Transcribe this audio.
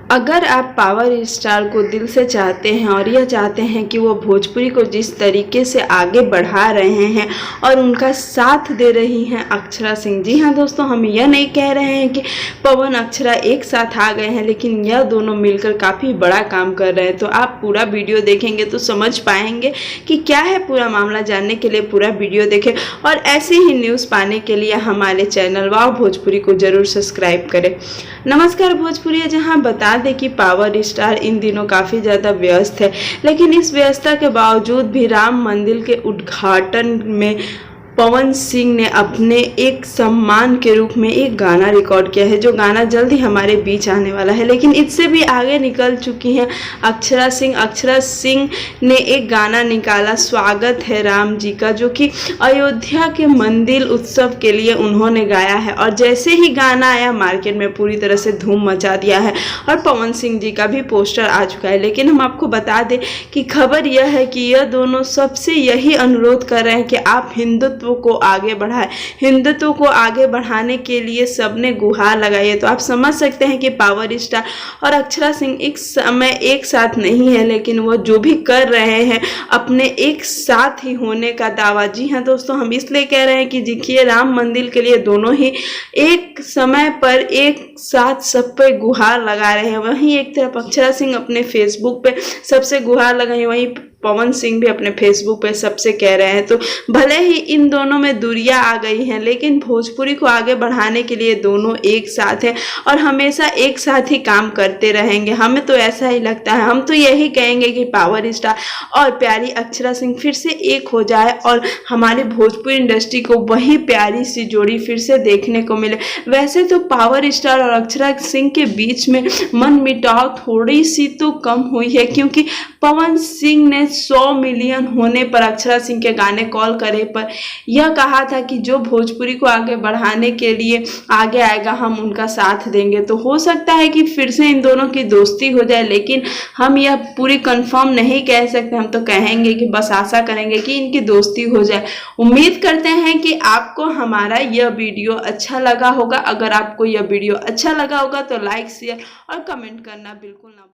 अगर आप power star को दिल से चाहते हैं और यह चाहते हैं कि वो भोजपुरी को जिस तरीके से आगे बढ़ा रहे हैं और उनका साथ दे रही हैं अक्षरा सिंह, जी हाँ दोस्तों, हम यह नहीं कह रहे हैं कि पवन अक्षरा एक साथ आ गए हैं, लेकिन यह दोनों मिलकर काफ़ी बड़ा काम कर रहे हैं। तो आप पूरा वीडियो देखेंगे तो समझ पाएंगे कि क्या है पूरा मामला। जानने के लिए पूरा वीडियो देखें और ऐसी ही न्यूज़ पाने के लिए हमारे चैनल वाव भोजपुरी को जरूर सब्सक्राइब करें। नमस्कार भोजपुरी, जहां बता दें कि पावर स्टार इन दिनों काफ़ी ज़्यादा व्यस्त है, लेकिन इस व्यस्तता के बावजूद भी राम मंदिर के उद्घाटन में पवन सिंह ने अपने एक सम्मान के रूप में एक गाना रिकॉर्ड किया है, जो गाना जल्द ही हमारे बीच आने वाला है। लेकिन इससे भी आगे निकल चुकी हैं अक्षरा सिंह। अक्षरा सिंह ने एक गाना निकाला, स्वागत है राम जी का, जो कि अयोध्या के मंदिर उत्सव के लिए उन्होंने गाया है। और जैसे ही गाना आया, मार्केट में पूरी तरह से धूम मचा दिया है और पवन सिंह जी का भी पोस्टर आ चुका है। लेकिन हम आपको बता दें कि खबर यह है कि यह दोनों सबसे यही अनुरोध कर रहे हैं कि आप हिंदुत्व को आगे बढ़ाएं। हिंदुत्व को आगे बढ़ाने के लिए सबने गुहार लगाई है। तो आप समझ सकते हैं कि पावर स्टार और अक्षरा सिंह एक समय एक साथ नहीं है, लेकिन वो जो भी कर रहे हैं अपने एक साथ ही होने का दावा। जी हाँ दोस्तों, हम इसलिए कह रहे हैं कि देखिए, राम मंदिर के लिए दोनों ही एक समय पर एक साथ सब पे गुहार लगा रहे हैं। वहीं एक तरफ अक्षरा सिंह अपने फेसबुक पे सबसे गुहार लगाई, वहीं पवन सिंह भी अपने फेसबुक पे सबसे कह रहे हैं। तो भले ही इन दोनों में दूरियां आ गई हैं, लेकिन भोजपुरी को आगे बढ़ाने के लिए दोनों एक साथ हैं और हमेशा एक साथ ही काम करते रहेंगे। हमें तो ऐसा ही लगता है। हम तो यही कहेंगे कि पावर स्टार और प्यारी अक्षरा सिंह फिर से एक हो जाए और हमारी भोजपुरी इंडस्ट्री को वही प्यारी सी जोड़ी फिर से देखने को मिले। वैसे तो पावर स्टार और अक्षरा सिंह के बीच में मनमुटाव थोड़ी सी तो कम हुई है, क्योंकि पवन सिंह ने 100 मिलियन होने पर अक्षरा सिंह के गाने कॉल करे पर यह कहा था कि जो भोजपुरी को आगे बढ़ाने के लिए आगे आएगा हम उनका साथ देंगे। तो हो सकता है कि फिर से इन दोनों की दोस्ती हो जाए, लेकिन हम यह पूरी कंफर्म नहीं कह सकते। हम तो कहेंगे कि बस आशा करेंगे कि इनकी दोस्ती हो जाए। उम्मीद करते हैं कि आपको हमारा यह वीडियो अच्छा लगा होगा। अगर आपको यह वीडियो अच्छा लगा होगा तो लाइक, शेयर और कमेंट करना बिल्कुल ना